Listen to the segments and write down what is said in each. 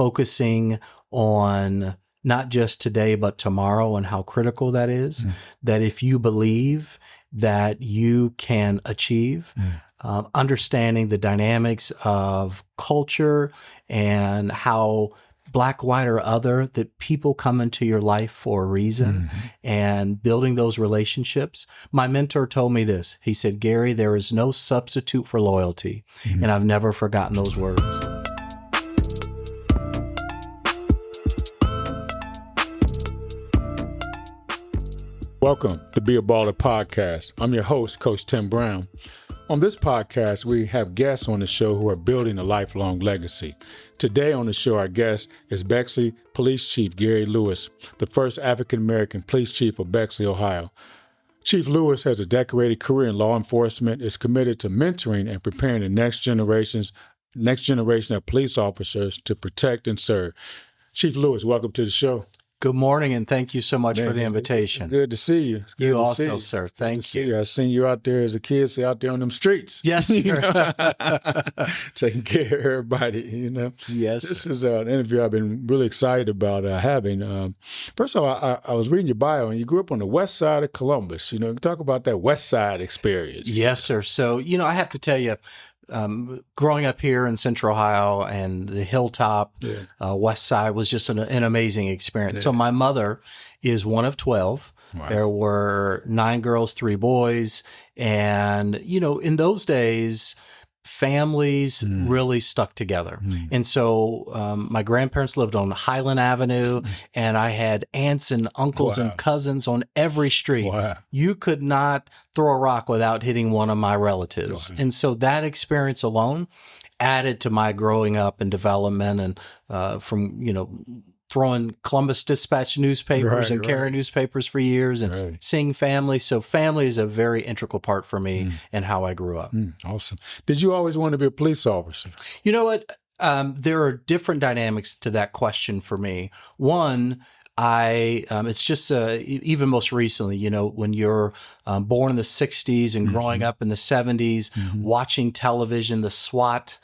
focusing on not just today, but tomorrow and how critical that is, that if you believe that you can achieve, understanding the dynamics of culture and how Black, white, or other, that people come into your life for a reason and building those relationships. My mentor told me this. He said, Gary, there is no substitute for loyalty. And I've never forgotten those words. Welcome to Be a Baller Podcast. I'm your host, Coach Tim Brown. On this podcast, we have guests on the show who are building a lifelong legacy. Today on the show, our guest is Bexley Police Chief Gary Lewis, the first African-American police chief of Bexley, Ohio. Chief Lewis has a decorated career in law enforcement, is committed to mentoring and preparing the next generation of police officers to protect and serve. Chief Lewis, welcome to the show. Good morning, and thank you so much for the invitation. Good to see you. You also, sir. Thank you. I've seen you out there as a kid, out there on them streets. Yes, sir. Taking care of everybody, you know. Yes. This is an interview I've been really excited about having. First of all, I was reading your bio, and you grew up on the west side of Columbus. You know, talk about that west side experience. Yes, sir. So, I have to tell you, growing up here in Central Ohio and the Hilltop West Side was just an amazing experience. Yeah. So my mother is one of 12. Wow. There were 9 girls, 3 boys. And, in those days, families really stuck together. And so my grandparents lived on Highland Avenue, and I had aunts and uncles and cousins on every street. Wow. You could not throw a rock without hitting one of my relatives. Wow. And so that experience alone added to my growing up and development, and from, throwing Columbus Dispatch newspapers and carrying newspapers for years and seeing family. So family is a very integral part for me and how I grew up. Awesome. Did you always want to be a police officer? You know what? There are different dynamics to that question for me. One, it's just even most recently, when you're born in the 60s and growing up in the 70s, watching television, the SWAT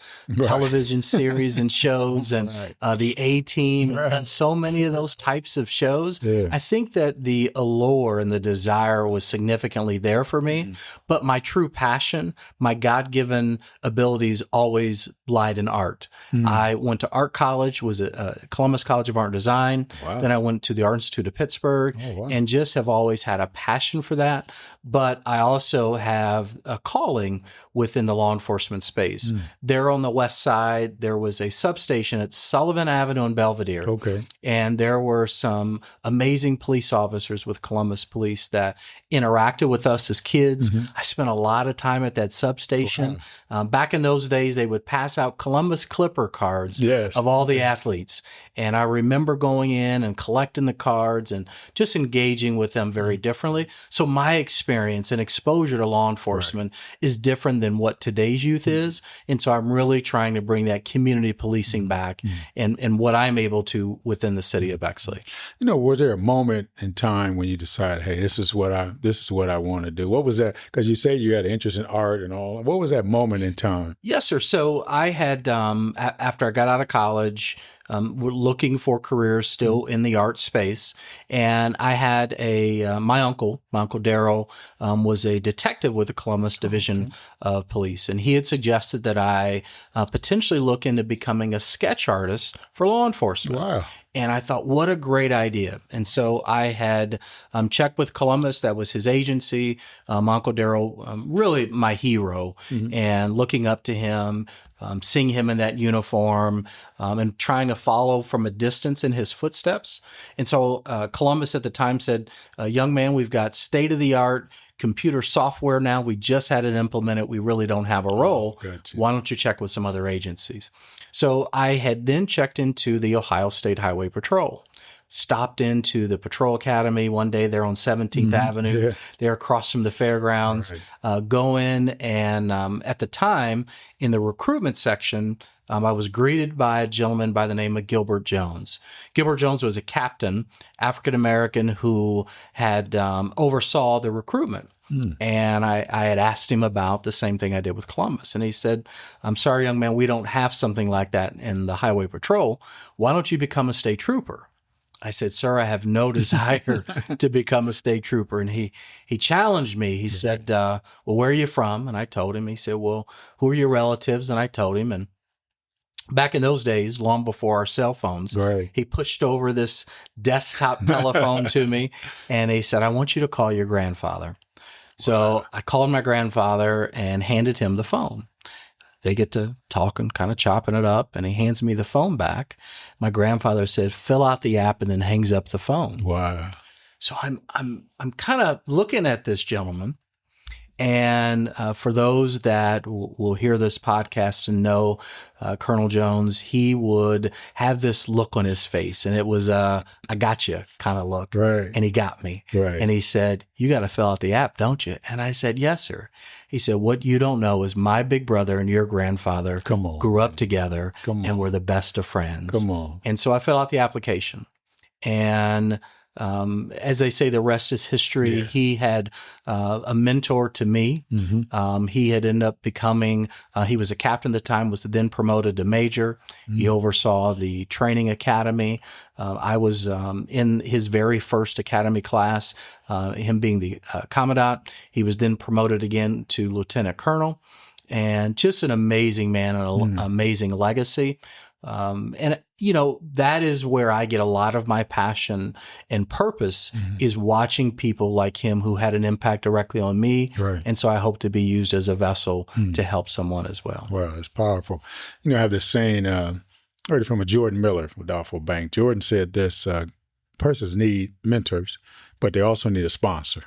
television series and shows, and the A-Team, and so many of those types of shows. Yeah. I think that the allure and the desire was significantly there for me, but my true passion, my God-given abilities always lied in art. I went to art college, was at Columbus College of Art and Design. Wow. Then I went to the Art Institute of Pittsburgh, and just have always had a passion for that. But I also have a calling within the law enforcement space. There on the west side, there was a substation at Sullivan Avenue in Belvedere. Okay. And there were some amazing police officers with Columbus Police that interacted with us as kids. I spent a lot of time at that substation. Back in those days, they would pass out Columbus Clipper cards of all the athletes. And I remember going in and collecting the cards and just engaging with them very differently. So my experience and exposure to law enforcement is different than what today's youth is. And so I'm really trying to bring that community policing back and what I'm able to within the city of Bexley. Was there a moment in time when you decided, hey, this is what I want to do? What was that? Because you say you had an interest in art and all. What was that moment in time? Yes, sir. So I had, after I got out of college, we're looking for careers still in the art space. And I had my uncle Daryl, was a detective with the Columbus Division of Police. And he had suggested that I potentially look into becoming a sketch artist for law enforcement. Wow. And I thought, what a great idea. And so I had checked with Columbus. That was his agency. My Uncle Daryl, really my hero, and looking up to him, seeing him in that uniform, and trying to follow from a distance in his footsteps. And so Columbus at the time said, young man, we've got state-of-the-art computer software now. We just had it implemented. We really don't have a role. Gotcha. Why don't you check with some other agencies? So I had then checked into the Ohio State Highway Patrol. Stopped into the Patrol Academy one day there on 17th Avenue, there across from the fairgrounds, go in and at the time in the recruitment section, I was greeted by a gentleman by the name of Gilbert Jones. Gilbert Jones was a captain, African-American, who had oversaw the recruitment. And I had asked him about the same thing I did with Columbus. And he said, I'm sorry, young man, we don't have something like that in the Highway Patrol. Why don't you become a state trooper? I said, sir, I have no desire to become a state trooper. And he challenged me. He said, well, where are you from? And I told him. He said, well, who are your relatives? And I told him. And back in those days, long before our cell phones, he pushed over this desktop telephone to me. And he said, I want you to call your grandfather. So I called my grandfather and handed him the phone. They get to talking, kind of chopping it up, and he hands me the phone back. My grandfather said, fill out the app, and then hangs up the phone. Wow. So I'm kind of looking at this gentleman. And for those that will hear this podcast and know Colonel Jones, he would have this look on his face, and it was a "I got you" kind of look. Right. And he got me. Right. And he said, "You got to fill out the app, don't you?" And I said, "Yes, sir." He said, "What you don't know is my big brother and your grandfather grew up together and were the best of friends." Come on. And so I filled out the application, and as they say, the rest is history. He had a mentor to me. He had ended up becoming, he was a captain at the time, was then promoted to major. He oversaw the training academy. I was in his very first academy class, him being the commandant. He was then promoted again to lieutenant colonel. And just an amazing man and an amazing legacy. And, you know, that is where I get a lot of my passion and purpose is watching people like him who had an impact directly on me. Right. And so I hope to be used as a vessel to help someone as well. Wow, that's powerful. You know, I have this saying, I heard it from a Jordan Miller from Doubtful Bank. Jordan said this, persons need mentors, but they also need a sponsor.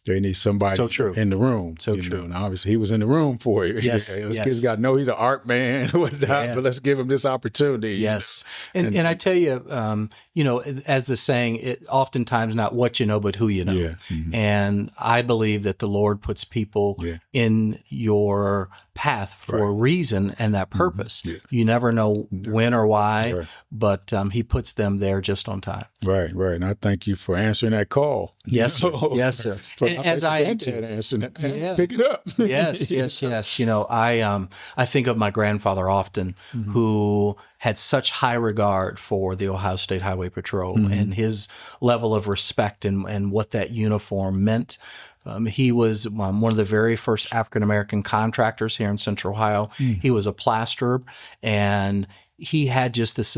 They need somebody in the room. So true. And obviously, he was in the room for you. Yes. Kids got to know he's an art man, but let's give him this opportunity. Yes. And I tell you, you know, as the saying, it oftentimes not what you know, but who you know. Yeah. And I believe that the Lord puts people in your path for a reason and that purpose. You never know when or why, but he puts them there just on time. Right. And I thank you for answering that call. Yes, sir. Yes, sir. As I am too. Pick it up. Yes. You know, I think of my grandfather often, who had such high regard for the Ohio State Highway Patrol and his level of respect and what that uniform meant. He was one of the very first African-American contractors here in Central Ohio. He was a plasterer, and he had just this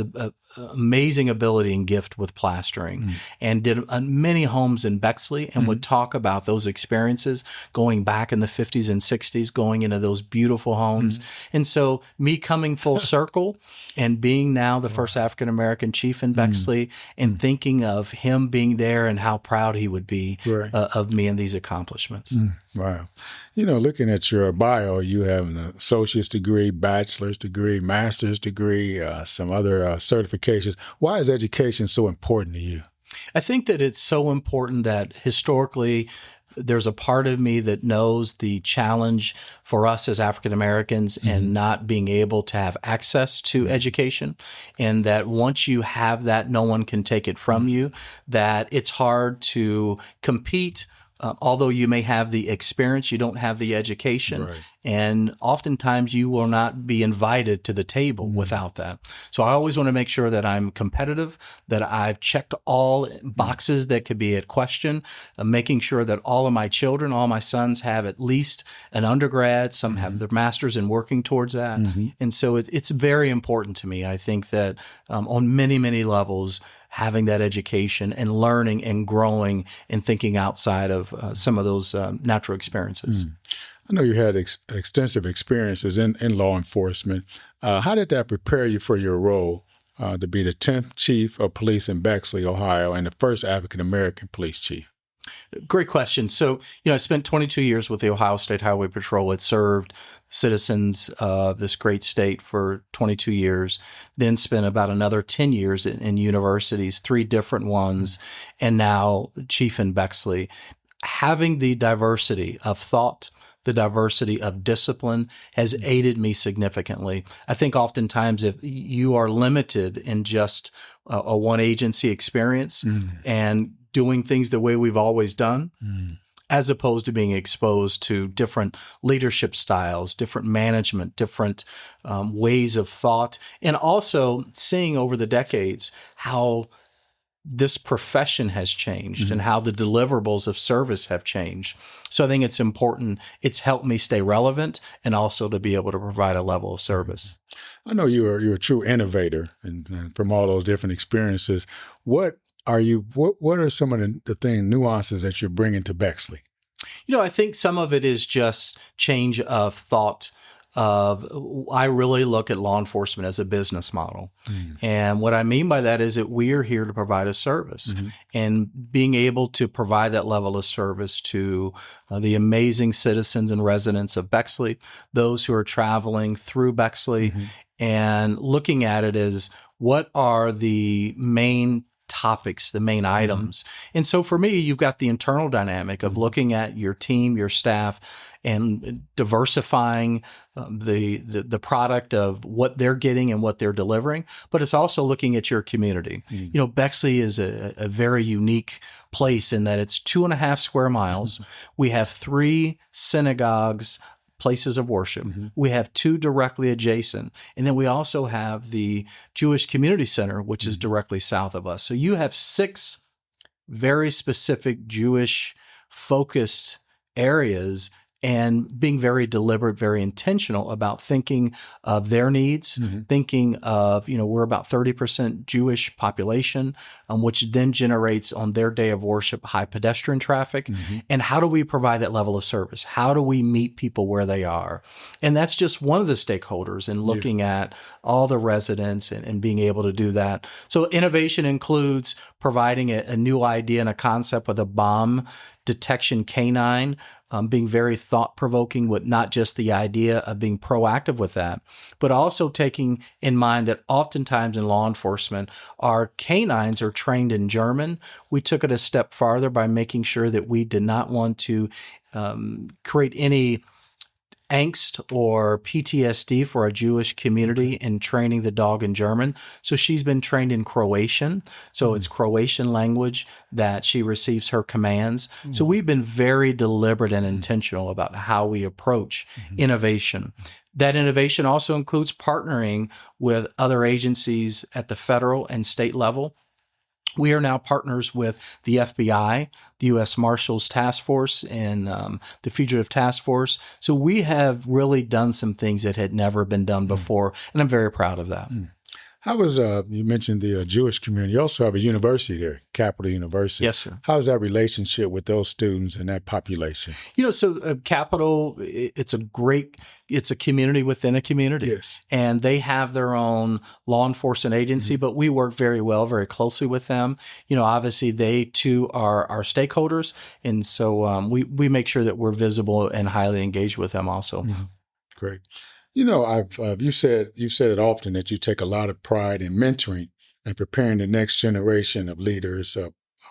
amazing ability and gift with plastering and did many homes in Bexley and would talk about those experiences going back in the 50s and 60s, going into those beautiful homes. And so me coming full circle and being now the first African-American chief in Bexley and thinking of him being there and how proud he would be of me and these accomplishments. Wow. You know, looking at your bio, you have an associate's degree, bachelor's degree, master's degree, some other certifications. Why is education so important to you? I think that it's so important that historically there's a part of me that knows the challenge for us as African Americans and not being able to have access to education, and that once you have that, no one can take it from you, that it's hard to compete. Although you may have the experience, you don't have the education. And oftentimes you will not be invited to the table without that. So I always want to make sure that I'm competitive, that I've checked all boxes that could be at question, making sure that all of my children, all my sons have at least an undergrad, some have their master's and working towards that. And so it's very important to me. I think that on many, many levels, having that education and learning and growing and thinking outside of some of those natural experiences. I know you had extensive experiences in law enforcement. How did that prepare you for your role to be the 10th chief of police in Bexley, Ohio, and the first African-American police chief? Great question. So, I spent 22 years with the Ohio State Highway Patrol. It served citizens of this great state for 22 years, then spent about another 10 years in universities, 3 different ones, and now chief in Bexley. Having the diversity of thought, the diversity of discipline has aided me significantly. I think oftentimes if you are limited in just a one agency experience and doing things the way we've always done, as opposed to being exposed to different leadership styles, different management, different ways of thought, and also seeing over the decades how this profession has changed and how the deliverables of service have changed. So I think it's important. It's helped me stay relevant and also to be able to provide a level of service. I know you're a true innovator, and from all those different experiences, what are some of the nuances that you're bringing to Bexley? I think some of it is just change of thought. I really look at law enforcement as a business model. And what I mean by that is that we are here to provide a service, and being able to provide that level of service to the amazing citizens and residents of Bexley, those who are traveling through Bexley, and looking at it as what are the main topics, the main items. And so for me, you've got the internal dynamic of looking at your team, your staff, and diversifying the product of what they're getting and what they're delivering. But it's also looking at your community. Bexley is a very unique place in that it's 2.5 square miles. We have 3 synagogues, places of worship. We have 2 directly adjacent. And then we also have the Jewish Community Center, which is directly south of us. So you have 6 very specific Jewish focused areas, and being very deliberate, very intentional about thinking of their needs, thinking of, we're about 30% Jewish population, which then generates on their day of worship high pedestrian traffic. And how do we provide that level of service? How do we meet people where they are? And that's just one of the stakeholders in looking at all the residents and being able to do that. So innovation includes providing a new idea and a concept with a bomb detection canine, being very thought-provoking with not just the idea of being proactive with that, but also taking in mind that oftentimes in law enforcement, our canines are trained in German. We took it a step farther by making sure that we did not want to create any angst or PTSD for a Jewish community in training the dog in German. So she's been trained in Croatian. So it's Croatian language that she receives her commands. So we've been very deliberate and intentional about how we approach innovation. That innovation also includes partnering with other agencies at the federal and state level. We are now partners with the FBI, the U.S. Marshals Task Force, and the Fugitive Task Force. So we have really done some things that had never been done before, and I'm very proud of that. How was, you mentioned the Jewish community. You also have a university there, Capital University. Yes, sir. How's that relationship with those students and that population? So Capital, it's a community within a community. Yes. And they have their own law enforcement agency, but we work very well, very closely with them. Obviously they too are our stakeholders. And so we make sure that we're visible and highly engaged with them also. Great. You said it often that you take a lot of pride in mentoring and preparing the next generation of leaders,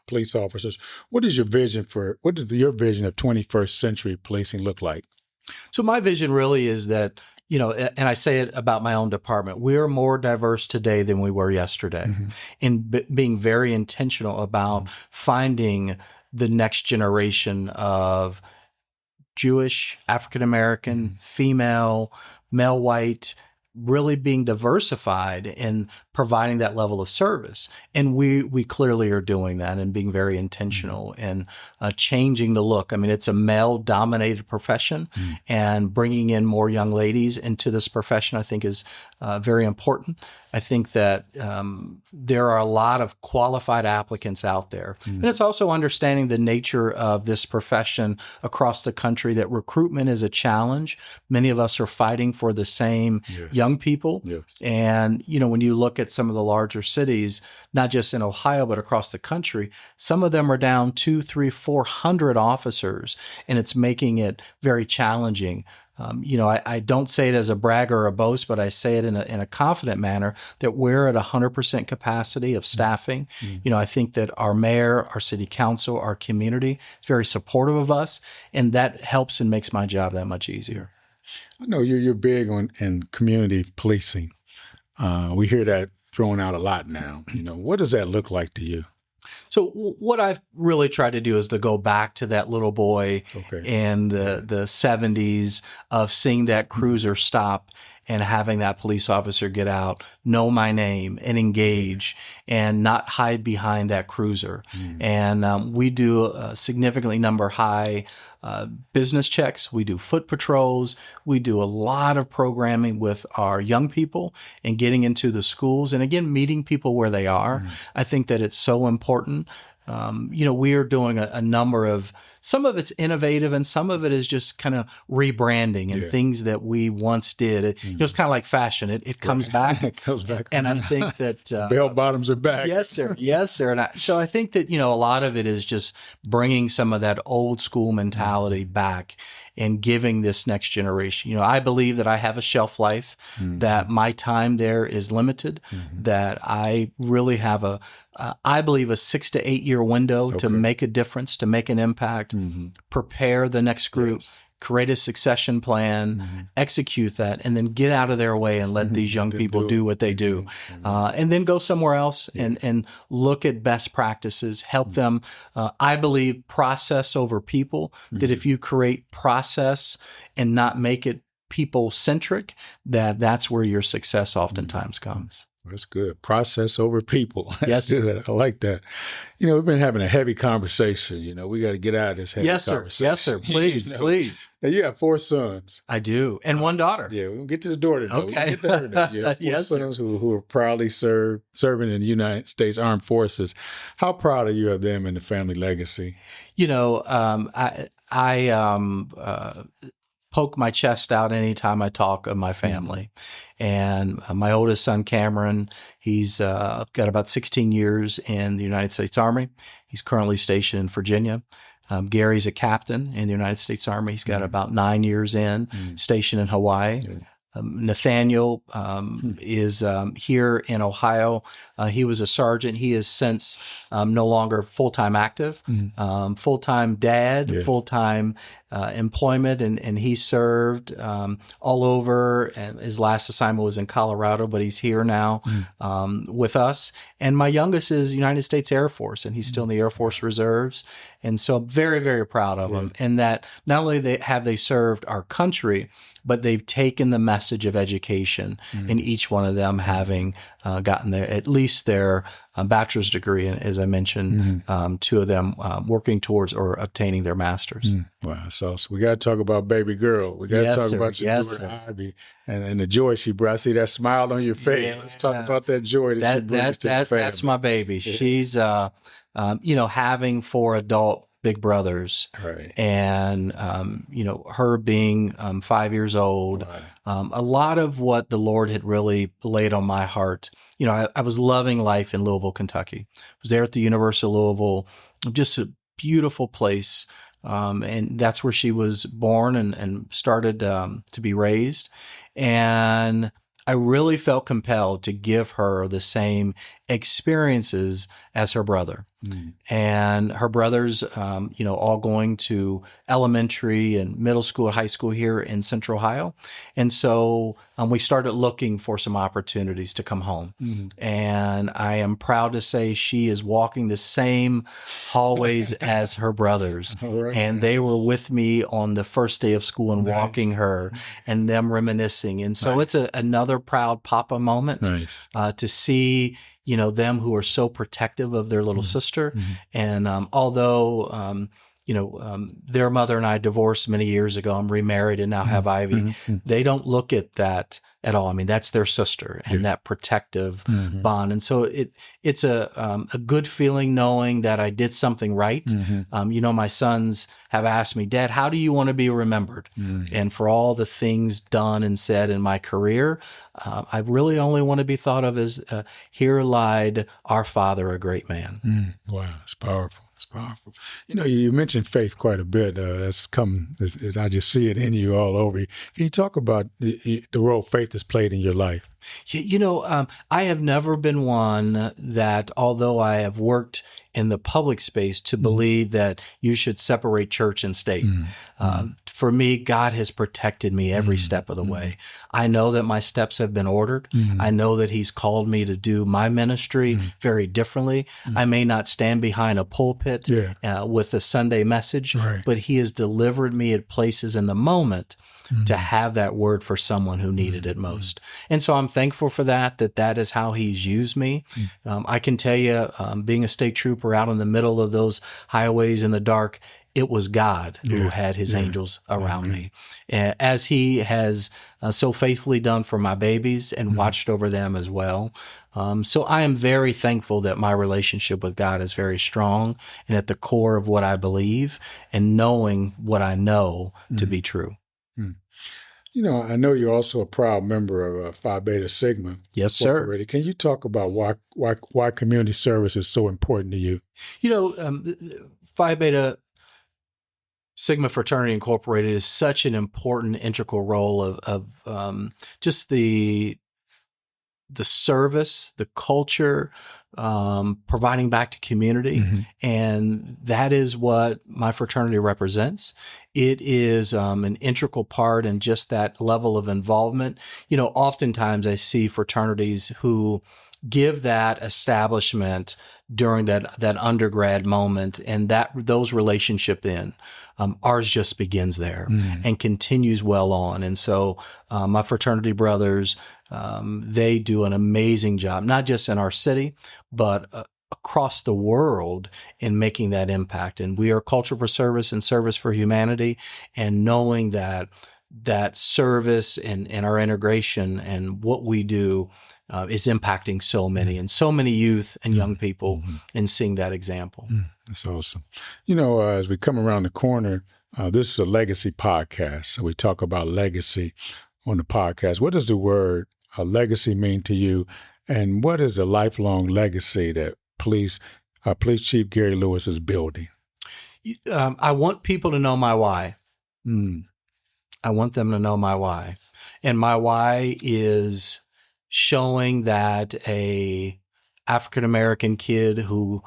police officers. What is your vision of 21st century policing look like? So my vision really is that, and I say it about my own department, we are more diverse today than we were yesterday, and being very intentional about finding the next generation of Jewish, African-American, female, male, white, really being diversified and providing that level of service. And we clearly are doing that and being very intentional and changing the look. I mean, it's a male-dominated profession, and bringing in more young ladies into this profession, I think, is very important. I think that there are a lot of qualified applicants out there. And it's also understanding the nature of this profession across the country, that recruitment is a challenge. Many of us are fighting for the same young people. Yes. And, when you look at some of the larger cities, not just in Ohio, but across the country, some of them are down 200, 300, 400 officers, and it's making it very challenging. I don't say it as a brag or a boast, but I say it in a confident manner that we're at 100% capacity of staffing. I think that our mayor, our city council, our community is very supportive of us, and that helps and makes my job that much easier. I know you're big on community policing. We hear that thrown out a lot now. What does that look like to you? So what I've really tried to do is to go back to that little boy Okay. in the 70s of seeing that cruiser stop and having that police officer get out, know my name, and engage, and not hide behind that cruiser. And we do a significantly number high business checks. We do foot patrols. We do a lot of programming with our young people and getting into the schools. And again, meeting people where they are. I think that it's so important. We are doing a number of, some of it's innovative and some of it is just kind of rebranding and things that we once did. It's kind of like fashion. It comes back. It comes back. And I think that bell bottoms are back. Yes, sir. Yes, sir. And so I think that, a lot of it is just bringing some of that old school mentality back and giving this next generation. I believe that I have a shelf life, that my time there is limited, that I really have I believe a 6 to 8 year window to make a difference, to make an impact, prepare the next group, create a succession plan, execute that, and then get out of their way and let these young people do what they do. And then go somewhere else and look at best practices, help them. I believe process over people, that if you create process and not make it people centric, that's where your success oftentimes comes. That's good. Process over people. That's Yes. good. I like that. We've been having a heavy conversation. We got to get out of this heavy conversation. Yes, sir. Please, please. Now, you have 4 sons. I do. And 1 daughter. Yeah, we'll get to the daughter. Okay. We'll get to her now. You have 4 Yes, sir. sons who are proudly serving in the United States Armed Forces. How proud are you of them and the family legacy? I poke my chest out anytime I talk of my family. And my oldest son, Cameron, he's got about 16 years in the United States Army. He's currently stationed in Virginia. Gary's a captain in the United States Army. He's got about 9 years stationed in Hawaii. Nathaniel is here in Ohio. He was a sergeant. He is since no longer full-time active, full-time dad, full-time employment, and he served all over. And his last assignment was in Colorado, but he's here now with us. And my youngest is United States Air Force, and he's still in the Air Force Reserves. And so I'm very, very proud of him. And that not only have they served our country, but they've taken the message of education in each one of them having gotten at least their bachelor's degree, and as I mentioned, 2 of them working towards or obtaining their master's. Wow, so we got to talk about baby girl. We got to talk about your daughter, Ivy, and the joy she brought. I see that smile on your face. Yeah. Let's talk about that joy that she brings to the family. That's my baby. Yeah. She's, having 4 adult big brothers, right. And her being 5 years old, right. A lot of what the Lord had really laid on my heart. I was loving life in Louisville, Kentucky. I was there at the University of Louisville, just a beautiful place, and that's where she was born and started to be raised. And I really felt compelled to give her the same experiences as her brother. And her brothers, all going to elementary and middle school and high school here in Central Ohio. And so we started looking for some opportunities to come home. And I am proud to say she is walking the same hallways as her brothers. Right. And they were with me on the first day of school and walking her and them reminiscing. And so it's another proud papa moment to see them who are so protective of their little sister. And although, their mother and I divorced many years ago, I'm remarried and now have Ivy, they don't look at that at all. I mean, that's their sister and that protective bond. And so it's a good feeling knowing that I did something right. My sons have asked me, Dad, how do you want to be remembered? And for all the things done and said in my career, I really only want to be thought of as here lied our father, a great man. Wow, it's powerful. It's powerful. You mentioned faith quite a bit. I just see it in you all over. Can you talk about the role faith has played in your life? I have never been one that, although I have worked in the public space, to believe that you should separate church and state. For me, God has protected me every step of the way. I know that my steps have been ordered. I know that He's called me to do my ministry very differently. I may not stand behind a pulpit with a Sunday message, but He has delivered me at places in the moment to have that word for someone who needed it most. And so I'm thankful for that is how He's used me. I can tell you, being a state trooper out in the middle of those highways in the dark, it was God who had His angels around me, as He has so faithfully done for my babies and watched over them as well. So I am very thankful that my relationship with God is very strong and at the core of what I believe and knowing what I know to be true. I know you're also a proud member of Phi Beta Sigma. Yes, sir. Can you talk about why community service is so important to you? Phi Beta Sigma Fraternity Incorporated is such an important, integral role of just the service, the culture, providing back to community. And that is what my fraternity represents. It is an integral part in just that level of involvement. Oftentimes I see fraternities who give that establishment during that undergrad moment and those relationship ours just begins there and continues well on. And so my fraternity brothers, they do an amazing job, not just in our city, but across the world in making that impact. And we are culture for service and service for humanity, and knowing that service and our integration and what we do is impacting so many youth and young people, and seeing that example. That's awesome. As we come around the corner, this is a legacy podcast. So we talk about legacy on the podcast. What does the word legacy mean to you? And what is the lifelong legacy that Police Chief Gary Lewis is building? I want people to know my why. I want them to know my why. And my why is showing that a African-American kid who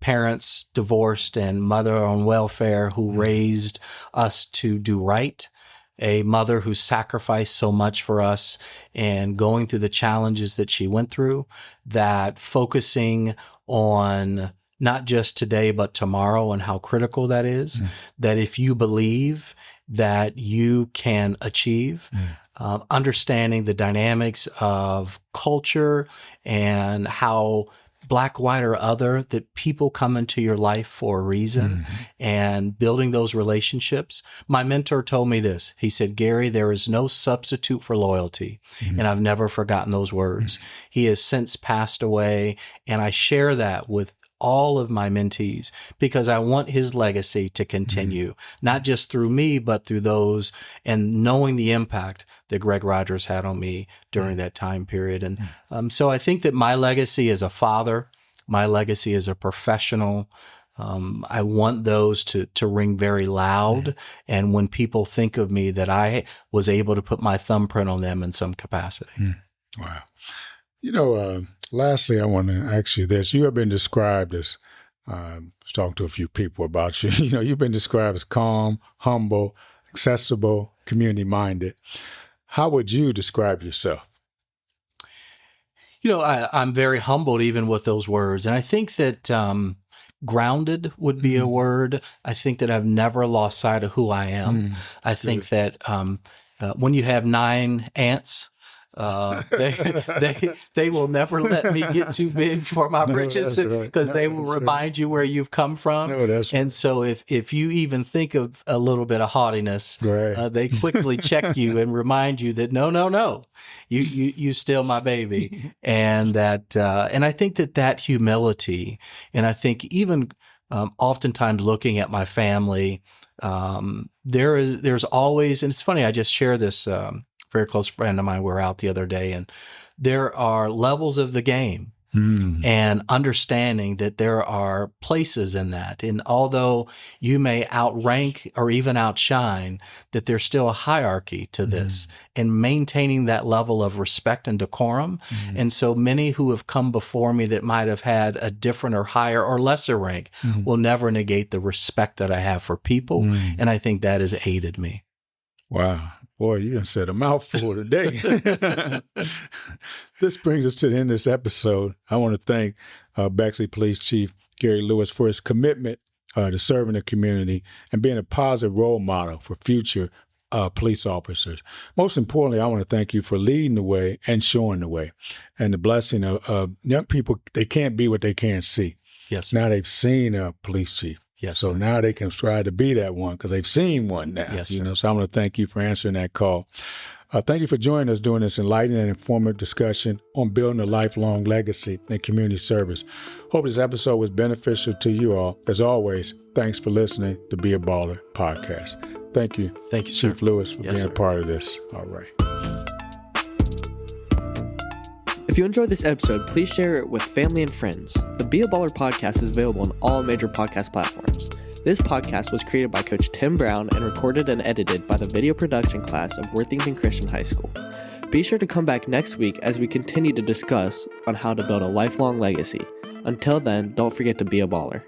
parents divorced and mother on welfare who raised us to do right, a mother who sacrificed so much for us and going through the challenges that she went through, that focusing on not just today, but tomorrow and how critical that is, that if you believe that you can achieve, understanding the dynamics of culture and how Black, white, or other, that people come into your life for a reason, and building those relationships. My mentor told me this. He said, Gary, there is no substitute for loyalty. And I've never forgotten those words. He has since passed away, and I share that with all of my mentees because I want his legacy to continue, not just through me, but through those, and knowing the impact that Greg Rogers had on me during that time period. And so I think that my legacy as a father, my legacy as a professional, I want those to ring very loud. And when people think of me, that I was able to put my thumbprint on them in some capacity. Wow. Lastly, I want to ask you this. You have been described as, I was talking to a few people about you, you've been described as calm, humble, accessible, community-minded. How would you describe yourself? I'm very humbled even with those words. And I think that grounded would be a word. I think that I've never lost sight of who I am. I think that when you have 9 ants, they will never let me get too big for my britches, because they will remind you where you've come from. And so if you even think of a little bit of haughtiness, they quickly check you and remind you that no, you still my baby. And that and I think that humility, and I think even oftentimes looking at my family, there's always, and it's funny, I just share this. Very close friend of mine, we were out the other day, and there are levels of the game. and understanding that there are places in that. And although you may outrank or even outshine, that there's still a hierarchy to this, and maintaining that level of respect and decorum. And so many who have come before me that might have had a different or higher or lesser rank will never negate the respect that I have for people. And I think that has aided me. Wow. Boy, you done said a mouthful today. This brings us to the end of this episode. I want to thank Bexley Police Chief Gary Lewis for his commitment to serving the community and being a positive role model for future police officers. Most importantly, I want to thank you for leading the way and showing the way. And the blessing of young people, they can't be what they can't see. Yes. Now they've seen a police chief. Yes. So now they can try to be that one because they've seen one now. Yes, So I want to thank you for answering that call. Thank you for joining us during this enlightening and informative discussion on building a lifelong legacy in community service. Hope this episode was beneficial to you all. As always, thanks for listening to Be a Baller podcast. Thank you. Thank you, sir. Chief Lewis, for being sir. a part of this. All right. If you enjoyed this episode, please share it with family and friends. The Be a Baller podcast is available on all major podcast platforms. This podcast was created by Coach Tim Brown and recorded and edited by the video production class of Worthington Christian High School. Be sure to come back next week as we continue to discuss on how to build a lifelong legacy. Until then, don't forget to be a baller.